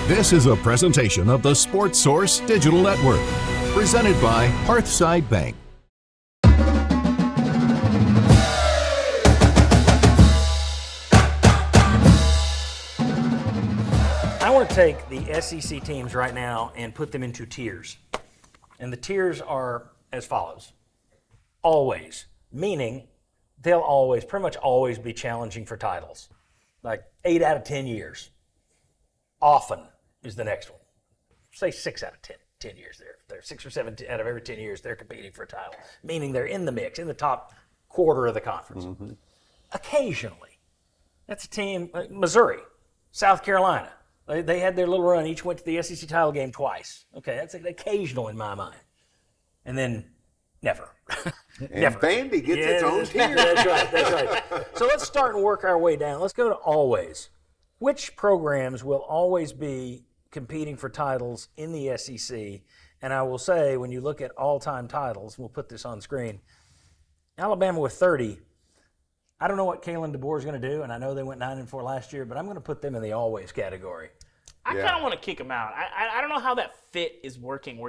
This is a presentation of the Sports Source Digital Network, presented by Hearthside Bank. I want to take the SEC teams right now and put them into tiers. And the tiers are as follows. Always, meaning they'll always, pretty much always be challenging for titles. Like 8 out of 10 years. Often is the next one. Say 6 out of 10 years. They're 6 or 7 out of every 10 years they're competing for a title, meaning they're in the mix, in the top quarter of the conference. Mm-hmm. Occasionally, that's a team, like Missouri, South Carolina. They had their little run, each went to the SEC title game twice. Okay, that's occasional in my mind. And then never. And never. Vandy gets its own tier. That's right. So let's start and work our way down. Let's go to always. Which programs will always be competing for titles in the SEC? And I will say, when you look at all-time titles, we'll put this on screen, Alabama with 30. I don't know what Kalen DeBoer is going to do, and I know they went 9-4 last year, but I'm going to put them in the always category. I kind of want to kick them out. I don't know how that fit is working.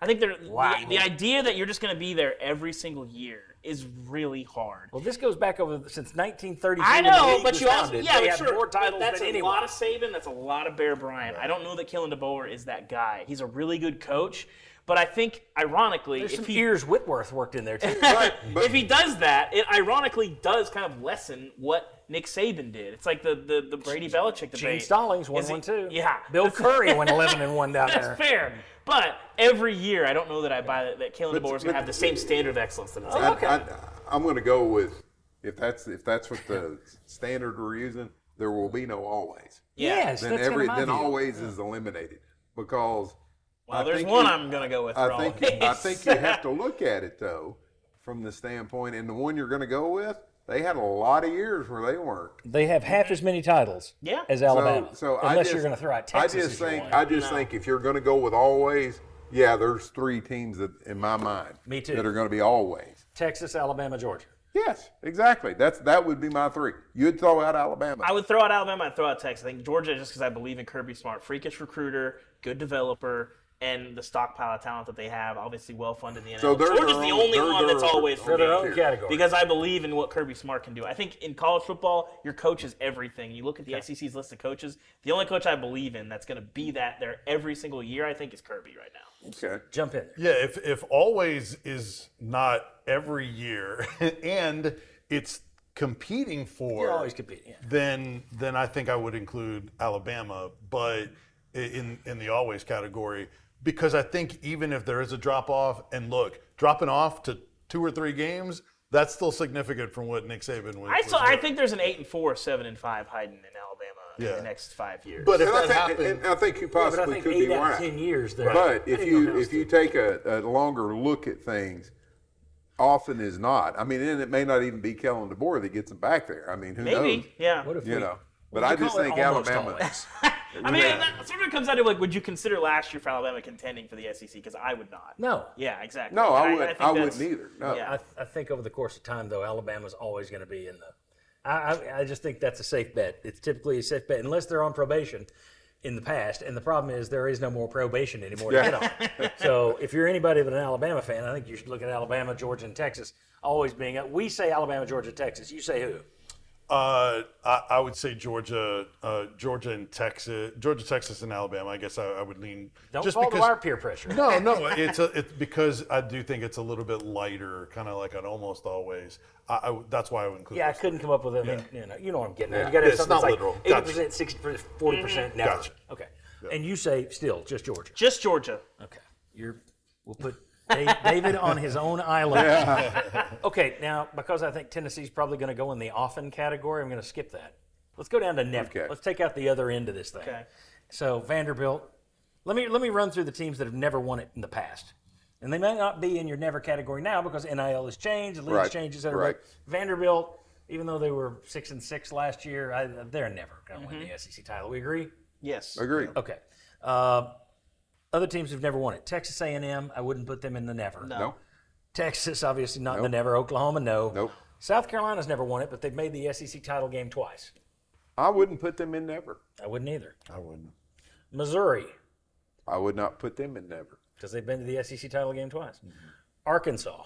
I think the idea that you're just going to be there every single year is really hard. Well, this goes back over since 1933. I know, but you also they have more titles that's than a anyone. lot of Saban. That's a lot of Bear Bryant. Right. I don't know that Kalen DeBoer is that guy. He's a really good coach, but I think ironically, there's some years Whitworth worked in there too. Right, if he does that, it ironically does kind of lessen what Nick Saban did. It's like the Brady Belichick debate. Gene Stallings won one too. Yeah. Bill Curry went 11-1 down there. That's fair. But every year, I don't know that I buy that Kalen DeBoer is going to have the same standard of excellence that it's I'm going to go with, if that's what the standard we're using, there will be no always. Yes, then that's always is eliminated because. Well, there's one I'm going to go with. I think you have to look at it though, from the standpoint, and the one you're going to go with, they had a lot of years where they weren't. They have half as many titles as Alabama. So unless you're going to throw out Texas. I just think if you're going to go with always, there's 3 teams that, in my mind, Me too. that are going to be always. Texas, Alabama, Georgia. Yes, exactly. That would be my 3. You'd throw out Alabama. I would throw out Alabama. I'd throw out Texas. I think Georgia, just because I believe in Kirby Smart, freakish recruiter, good developer, and the stockpile of talent that they have, obviously well-funded in the NFL. So Georgia's the only one that's always for their own category. Because I believe in what Kirby Smart can do. I think in college football, your coach is everything. You look at the SEC's list of coaches, the only coach I believe in that's going to be that there every single year, I think, is Kirby right now. Okay. Jump in. Yeah, if always is not every year and it's competing for, You're always competing, then I think I would include Alabama, but in the always category, because I think even if there is a drop off, and look, dropping off to 2 or 3 games, that's still significant from what Nick Saban was. I think there's an 8-4, 7-5 hiding in Alabama in the next 5 years. But if And that happens, I think you possibly could be 8 out of right. 10 years there. But if you take a longer look at things, often is not. I mean, and it may not even be Kellen DeBoer that gets them back there. I mean, who knows? Maybe, yeah. What if But I just think Alabama. I mean, that sort of comes down to, like, would you consider last year for Alabama contending for the SEC? Because I would not. No. Yeah, exactly. No, I think wouldn't either. No. Yeah. I think over the course of time, though, Alabama's always going to be in the. I just think that's a safe bet. It's typically a safe bet unless they're on probation in the past. And the problem is there is no more probation anymore to get on. So if you're anybody but an Alabama fan, I think you should look at Alabama, Georgia, and Texas always being. We say Alabama, Georgia, Texas. You say who? I would say Georgia, and Texas, Texas, and Alabama. I guess I would lean. Don't just fall because, to our peer pressure. No, it's because I do think it's a little bit lighter, kind of like an almost always. That's why I would include. Yeah, I those couldn't come up with it. I mean, you know what I'm getting at. You got to have It's something not like literal. 80%, 60%, 40%, never. Gotcha. Okay. And you say still just Georgia. Just Georgia. Okay. We'll put David on his own island. Okay, now, because I think Tennessee's probably going to go in the often category, I'm going to skip that. Let's go down to never. Okay. Let's take out the other end of this thing. Okay. So Vanderbilt, let me run through the teams that have never won it in the past. And they may not be in your never category now because NIL has changed, the league's changed, et cetera. Right. But Vanderbilt, even though they were 6-6 last year, they're never going to win the SEC title. We agree? Yes. Agreed. Okay. Other teams have never won it. Texas A&M, I wouldn't put them in the never. No. Texas, obviously not in the never. Oklahoma, no. Nope. South Carolina's never won it, but they've made the SEC title game twice. I wouldn't put them in never. I wouldn't either. I wouldn't. Missouri, I would not put them in never. because they've been to the SEC title game twice. Arkansas.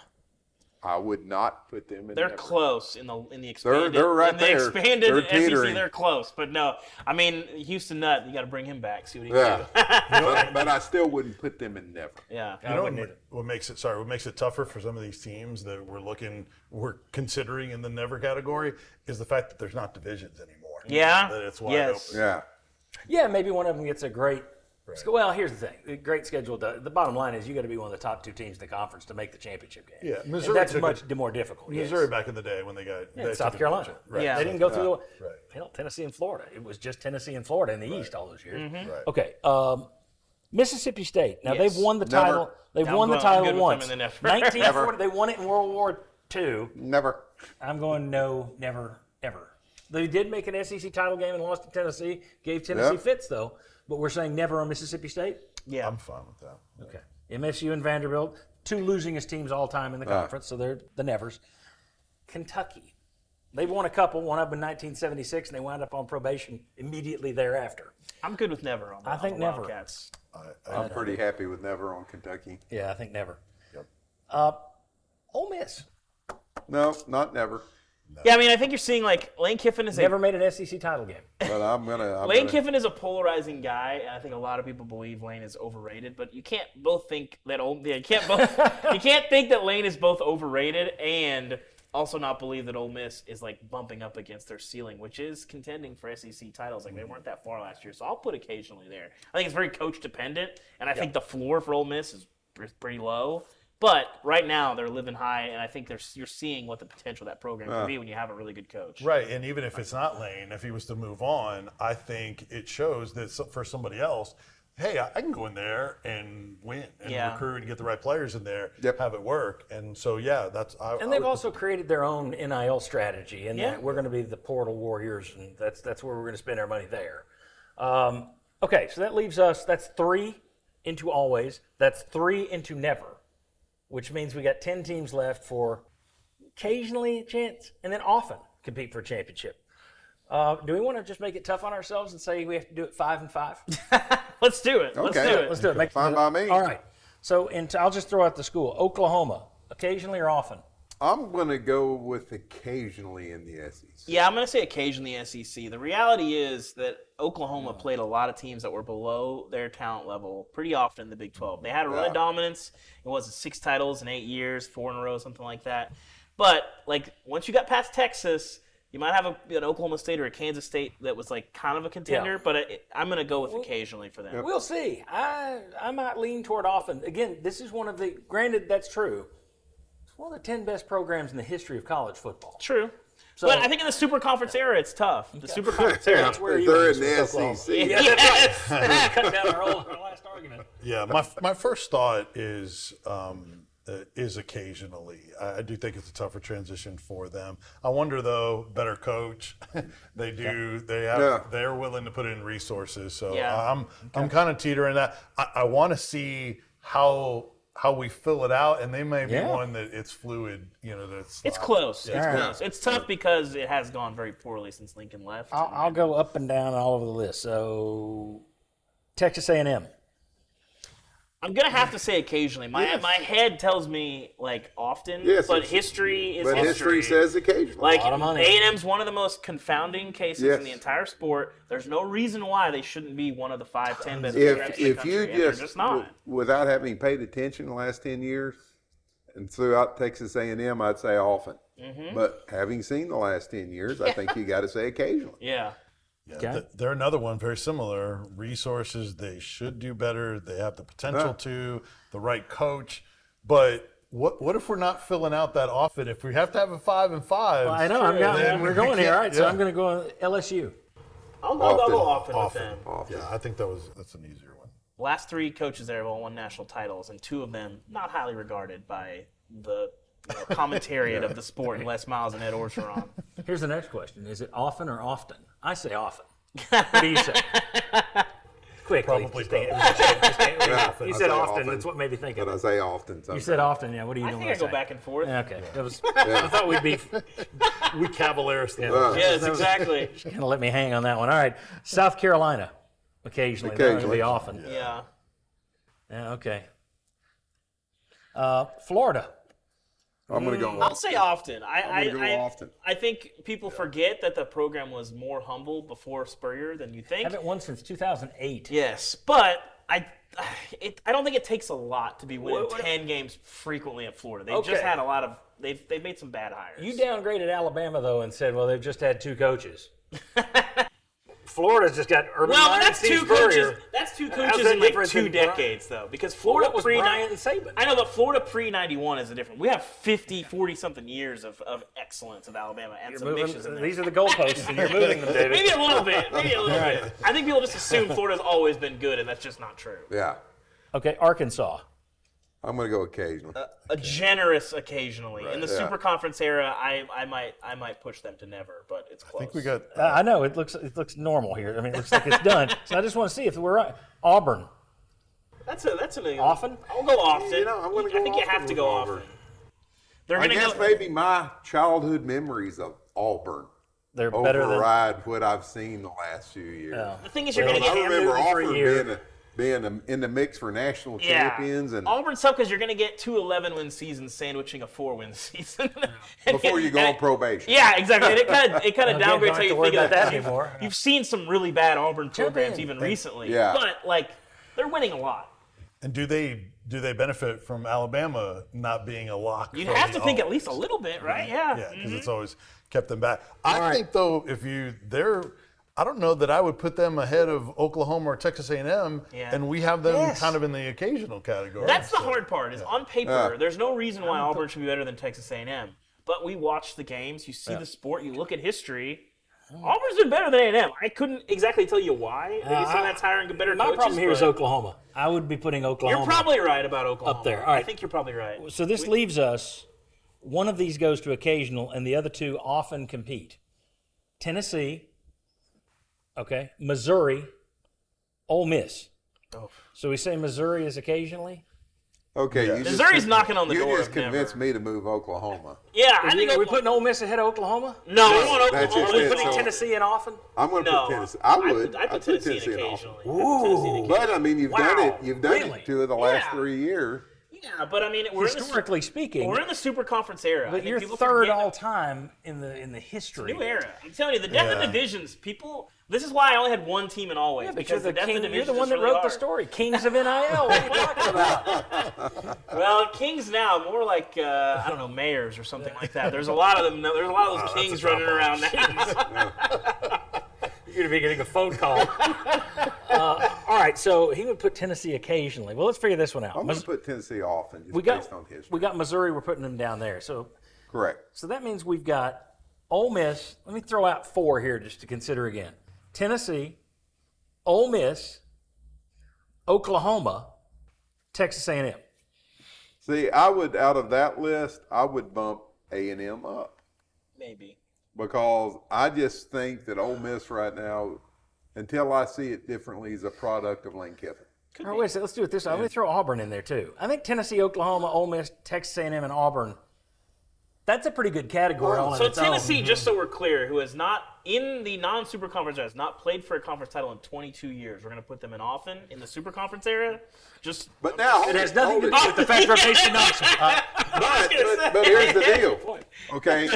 I would not put them in They're never. close in the expanded. They're right in the there. expanded They're SEC, teetering. they're close. But no, I mean Houston Nutt, you got to bring him back. See what he Yeah. can do. but I still wouldn't put them in never. Yeah. You know what makes it tougher for some of these teams that we're considering in the never category is the fact that there's not divisions anymore. Yeah. That it's wide Yes. open. Yeah. Yeah, maybe one of them gets a great. Well, here's the thing: the great schedule. The bottom line is you got to be one of the top 2 teams in the conference to make the championship game. Yeah, And Missouri that's took much more difficult. Missouri back in the day when they got they South took Carolina. advantage. Right. Yeah. They didn't go through the Right. hell, Tennessee and Florida. It was just Tennessee and Florida in the East all those years. Right. Okay, Mississippi State. Now Yes. they've won the Never. title. They've I'm won the good- I'm title good with once. them in the never. 1940. They won it in World War II. Never. I'm going no, never, ever. They did make an SEC title game and lost to Tennessee. Gave Tennessee Yep. fits though, but we're saying never on Mississippi State. Yeah. I'm fine with that. Okay. MSU and Vanderbilt, 2 losingest teams all time in the conference, so they're the nevers. Kentucky. They've won a couple, one up in 1976, and they wound up on probation immediately thereafter. I'm good with never on the, I think on the never. Wildcats. I'm pretty happy with never on Kentucky. Yeah, I think never. Yep. Ole Miss. No, not never. Yeah, I mean, I think you're seeing like Lane Kiffin is Never made an SEC title game. But I'm gonna. Lane Kiffin is a polarizing guy, and I think a lot of people believe Lane is overrated. But you can't both think that you can't think that Lane is both overrated and also not believe that Ole Miss is like bumping up against their ceiling, which is contending for SEC titles. Like they weren't that far last year, so I'll put occasionally there. I think it's very coach dependent, and I think the floor for Ole Miss is pretty low. But right now they're living high, and I think you're seeing what the potential of that program can be when you have a really good coach. Right, and even if it's not Lane, if he was to move on, I think it shows that for somebody else, hey, I can go in there and win and recruit and get the right players in there, have it work. And so, yeah, that's. And they've also created their own NIL strategy, and that we're going to be the portal warriors, and that's where we're going to spend our money there. Okay, so that leaves us. That's 3 into always. That's 3 into never, which means we got 10 teams left for occasionally a chance, and then often compete for a championship. Do we want to just make it tough on ourselves and say we have to do it 5 and 5? Let's do it. Okay. Let's do it. Fine by me. All right. So, I'll just throw out the school. Oklahoma, occasionally or often? I'm gonna go with occasionally in the SEC. Yeah, I'm going to say occasionally SEC. The reality is that Oklahoma played a lot of teams that were below their talent level pretty often in the Big 12. They had a run of dominance. It was 6 titles in 8 years, 4 in a row, something like that. But like once you got past Texas, you might have an Oklahoma State or a Kansas State that was like kind of a contender. But I'm going to go with occasionally for them. We'll see. I might lean toward often. Again, this is one of the, granted that's true, it's one of the 10 best programs in the history of college football. True. So, but I think in the Super Conference era, it's tough. The Super Conference era. that's where you They're went in the with Oklahoma. SEC. Yeah, that's right. Cut down our last argument. Yeah, my first thought is occasionally. I do think it's a tougher transition for them. I wonder though, better coach. They're willing to put in resources. So I'm kind of teetering that. I want to see how we fill it out, and they may be one that it's fluid. It's close. It's right. close. It's tough because it has gone very poorly since Lincoln left. I'll go up and down all over the list. So, Texas A&M. I'm gonna have to say occasionally. My head tells me like often, Yes, but history is But history says occasionally. like lot of money. A&M's one of the most confounding cases Yes. in the entire sport. There's no reason why they shouldn't be one of the 5-10 best programs in the if country. you and they're just not. without having paid attention the last 10 years and throughout Texas A&M, I'd say often. But having seen the last 10 years, I think you got to say occasionally. Yeah. Yeah, they're another one very similar. Resources, they should do better. They have the potential to, the right coach. But what if we're not filling out that often? If we have to have a 5 and 5, I know. We're going here. All right, so I'm going to go LSU. I'll go often with them. Yeah, I think that's an easier one. Last 3 coaches there have all won national titles, and 2 of them not highly regarded by the commentariat of the sport, and Les Miles and Ed Orgeron. Here's the next question. Is it often or often? I say often. What do you say? Quickly. Probably Stan. Yeah, You I said say often. That's what made me think of But I it. say often. You Sometimes. said often. Yeah, what are you I doing? think I go back and forth. Okay. That was, I thought we'd be We Cavaliers. Yeah. Yes, exactly. kind of let me hang on that one. All right. South Carolina. Occasionally. They're going to be Occasionally. often. Yeah. Yeah, okay. Florida. I'm going to go I'll often. say often. I'm gonna go often. I think people forget that the program was more humble before Spurrier than you think. Haven't won since 2008. Yes, but I don't think it takes a lot to be winning 10 games frequently at Florida. They've just Okay. had a lot of they've made some bad hires. You downgraded Alabama, though, and said, well, they've just had 2 coaches. Florida's just got Urban well, Meyer but that's and Steve two coaches. Spurrier. That's two How's coaches that in like different 2 than decades, though. Because Florida What was pre Bryant and Saban? I know, but Florida pre 91 is a different. We have 50, 40 something years of excellence of Alabama and some mixes in there. These are the goalposts, and you're moving them, David. Maybe a little bit. Bit. I think people just assume Florida's always been good, and that's just not true. Yeah. Okay, Arkansas. I'm going to go occasionally. A generous occasionally. In the yeah. Super Conference era, I might push them to never, but it's close. I think we got. I know it looks normal here. I mean, it looks like it's done. So I just want to see if we're right. Auburn. That's an Often? I'll go often. You know, I'm gonna I go think you often have to with go Auburn. often. They're I gonna guess go. maybe my childhood memories of Auburn They're better than. override what I've seen the last few years. The thing is, you're Well, gonna I get remember Newton for a Auburn year. being in the mix for national champions, and Auburn's tough because you're going to get 2 11-win seasons sandwiching a 4-win season. before you go on probation. Yeah, exactly. And it kind of Again, downgrades don't how have you to worry think of about that that. anymore. You've seen some really bad Auburn programs in. even recently. Yeah. But like they're winning a lot. And do they benefit from Alabama not being a lock? You'd from have to the think at Auburn? least a little bit, right? Yeah. Yeah, because it's always kept them back. I think though, I don't know that I would put them ahead of Oklahoma or Texas A&M, Yeah. and we have them Yes. kind of in the occasional category. That's the So, hard part. Is on paper, there's no reason why Auburn should be better than Texas A&M. But we watch the games, you see the sport, you look at history. Auburn's been better than A&M. I couldn't exactly tell you why. Maybe some of that's hiring better My coaches. problem here is but Oklahoma. I would be putting Oklahoma. You're probably right about Oklahoma. Up there. All right. I think you're probably right. So this leaves us. One of these goes to occasional, and the other 2 often compete. Tennessee. Okay. Missouri. Ole Miss. Oh. So we say Missouri is occasionally. Okay, you just- Missouri's knocking on the door You just of convinced never. me to move Oklahoma. Yeah, I think Are we Oklahoma. putting Ole Miss ahead of Oklahoma? No, I want That's Oklahoma. just Are we it. putting So- Tennessee in often? I'm going to No, put Tennessee. I would. I put Tennessee in in occasionally. often. But I mean, you've done it. You've done Really? it 2 of the last Yeah. 3 years. Yeah, but I mean, we're Historically speaking, in the Super Conference era. I but think you're people 3rd forget all that. time in the history. New era. I'm telling you, the depth of divisions, people. This is why I only had one team in always. Yeah, but because you're the depth of you're divisions the one is that really wrote the hard. story. Kings of NIL. What are you talking about? Well, Kings now more like I don't know, mayors or something like that. There's a lot of them. There's a lot of those Kings running around now. You're going to be getting a phone call. All right, so he would put Tennessee occasionally. Well, let's figure this one out. I'm going to put Tennessee often, just we got based on history. we got Missouri. We're putting them down there. So Correct. that means we've got Ole Miss. Let me throw out 4 here just to consider again. Tennessee, Ole Miss, Oklahoma, Texas A&M. See, I would, out of that list, I would bump A&M up. Maybe. Because I just think that Ole Miss right now, until I see it differently, is a product of Lane Kiffin. All right, wait a second. Let's do it this way. Let me throw Auburn in there too. I think Tennessee, Oklahoma, Ole Miss, Texas A&M, and Auburn. That's a pretty good category all on So its own. Tennessee, just so we're clear, who has not in the non-Super Conference era, has not played for a conference title in 22 years. We're going to put them in often in the Super Conference era. Just But now, It has nothing to do with the fact we're based nonsense. but here's the deal. Okay,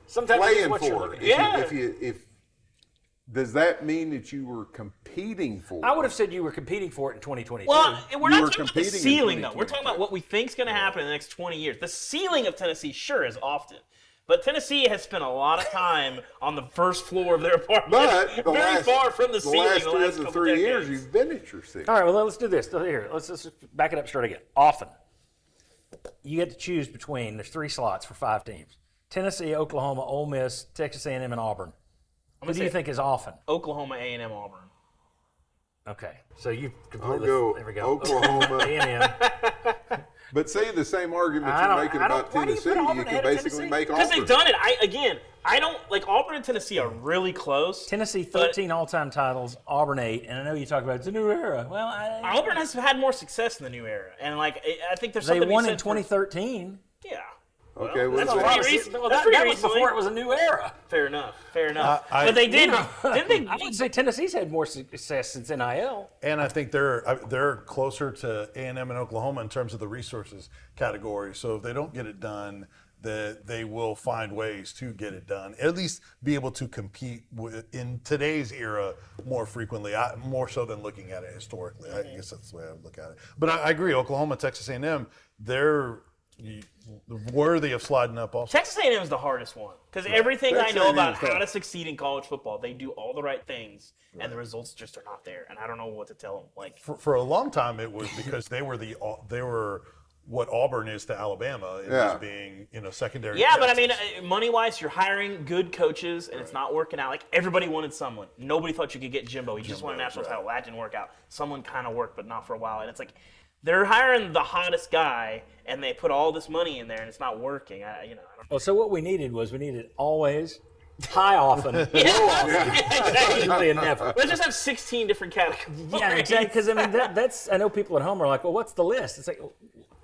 Sometimes it's playing what you're for looking it. at. If does that mean that you were competing for it? I would have said you were competing for it in 2022. well, we're You not were talking about the competing in ceiling though. We're 2022. talking about what we think's going to happen in the next 20 years. The ceiling of Tennessee, sure, is often. But Tennessee has spent a lot of time on the first floor of their apartment, But the very last, far from the ceiling. last the 2 last of the couple 3 years, decades. you've been at your seat. All right, well, let's do this. Here, let's back it up straight again. Often. You get to choose between, there's 3 slots for 5 teams. Tennessee, Oklahoma, Ole Miss, Texas A&M, and Auburn. Who do you think is often? Oklahoma, A&M, Auburn. Okay, so you I'll completely, go there we go. Oklahoma. A&M. But see, the same argument I you're don't- making I don't- about why do you Tennessee, put Auburn you ahead can of basically Tennessee? make Because Auburn. they've done it. I don't like Auburn and Tennessee are really close. Tennessee, but 13 all-time titles, Auburn 8, and I know you talk about it's a new era. Well, Auburn has had more success in the new era, and like I think there's they something to be won said in for- 2013. Yeah, Okay, that's what's pretty that? recent. Well, That's that pretty was recently. before it was a new era. Fair enough. Fair enough. I- but they did. You know, Didn't I they? would say Tennessee's had more success since NIL. And I think they're closer to A&M and Oklahoma in terms of the resources category. So if they don't get it done, that they will find ways to get it done. At least be able to compete in today's era more frequently, more so than looking at it historically. I guess that's the way I would look at it. But I agree, Oklahoma, Texas A&M, they're worthy of sliding up also. Texas A&M is the hardest one because everything I Texas know A&M about is how tough. to succeed in college football, they do all the right things, and the results just are not there. And I don't know what to tell them. Like, For a long time, it was because they were what Auburn is to Alabama in Yeah. as being secondary. yeah, but I mean, Texas. money wise, you're hiring good coaches, and it's not working out. Like everybody wanted someone. Nobody thought you could get Jimbo. He just won a national title. That didn't work out. Someone kind of worked, but not for a while. And it's like they're hiring the hottest guy, and they put all this money in there, and it's not working. I don't know. Well, so what we needed always, high often, low often, occasionally, and never. Let's just have 16 different categories. Yeah, exactly. Because I mean, that's I know people at home are like, well, what's the list? It's like,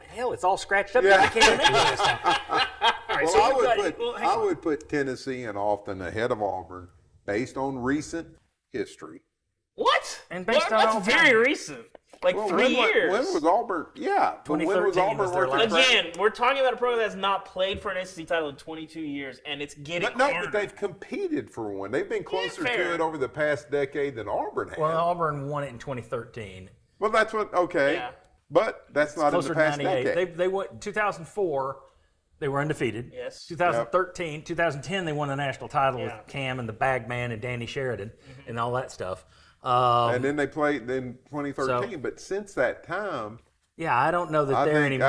hell, it's all scratched up. Yeah. I can't even make a list. All right, Well, hang I on. would put Tennessee and Austin ahead of Auburn based on recent history. What? And based Well, on that's all very time. recent. Like Well, 3 years. When was Auburn? Yeah, but when was 2013 Auburn was their worth the last- credit? Again, we're talking about a program that's not played for an SEC title in 22 years, and it's getting But no, harder. but they've competed for one. They've been closer fair. to it over the past decade than Auburn has. Well, Auburn won it in 2013. Well, that's what. Okay, Yeah. but that's not in Closer the to past 98. decade. They went 2004. They were undefeated. Yes. 2013, 2010, they won the national title Yeah. with Cam and the Bagman and Danny Sheridan and all that stuff. And then they played in 2013. So- but since that time, Yeah, I don't know that I they're think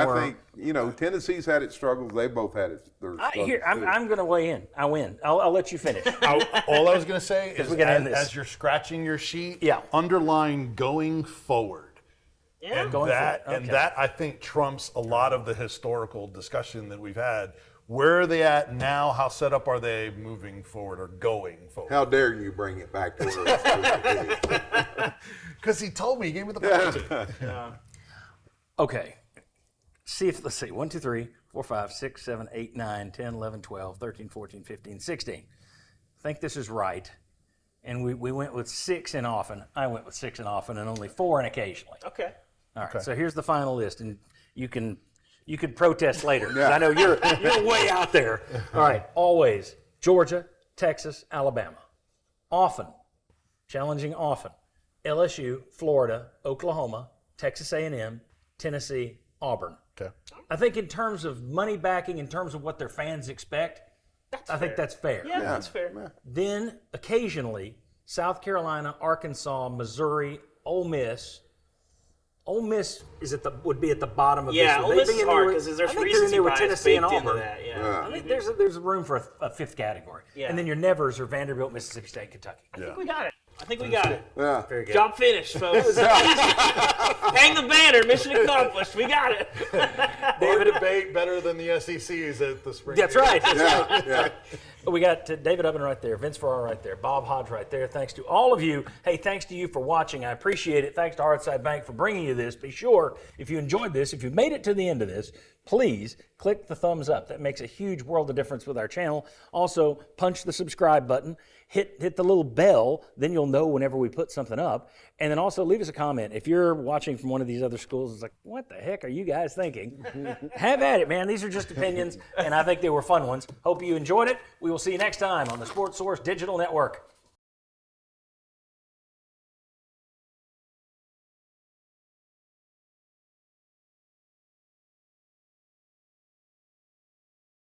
anymore. Tennessee's had its struggles. They both had their struggles. I'm going to weigh in. I win. I'll let you finish. All I was going to say is we gotta end this. as you're scratching your sheet, Yeah. underline going forward. Yeah. And Going that forward, and okay. that I think trumps a lot of the historical discussion that we've had. Where are they at now? How set up are they moving forward or going forward? How dare you bring it back to where it's supposed to be? Because he told me, he gave me the power. Okay. Let's see. 1, 2, 3, 4, 5, 6, 7, 8, 9, 10, 11, 12, 13, 14, 15, 16. I think this is right. And we went with 6 in often. I went with 6 in often and only 4 in occasionally. Okay. All right. So here's the final list, and you can protest later. 'Cause I know you're way out there. All right. Always Georgia, Texas, Alabama. Often, challenging often. LSU, Florida, Oklahoma, Texas A&M, Tennessee, Auburn. Okay. I think in terms of money backing, in terms of what their fans expect, I think that's fair. Yeah, that's fair. Then occasionally, South Carolina, Arkansas, Missouri, Ole Miss. Ole Miss would be at the bottom of Yeah, this. Ole They- Miss they is in there hard with- because there's I think they're in recency there with bias Tennessee and baked into Auburn. that. Yeah. I think there's room for a fifth category. Yeah. And then your nevers are Vanderbilt, Mississippi State, Kentucky. I think we got it. I think we got it. Yeah. Very good. Job finished, folks. Hang the banner. Mission accomplished. We got it. David debate better than the SECs at the spring. That's game. right. Yeah. We got David Ubben right there, Vince Ferrara right there, Bob Hodge right there. Thanks to all of you. Hey, thanks to you for watching. I appreciate it. Thanks to Hearthside Bank for bringing you this. Be sure, if you enjoyed this, if you made it to the end of this, please click the thumbs up. That makes a huge world of difference with our channel. Also, punch the subscribe button. Hit the little bell. Then you'll know whenever we put something up. And then also leave us a comment. If you're watching from one of these other schools, it's like, what the heck are you guys thinking? Have at it, man. These are just opinions, and I think they were fun ones. Hope you enjoyed it. We will see you next time on the Sports Source Digital Network.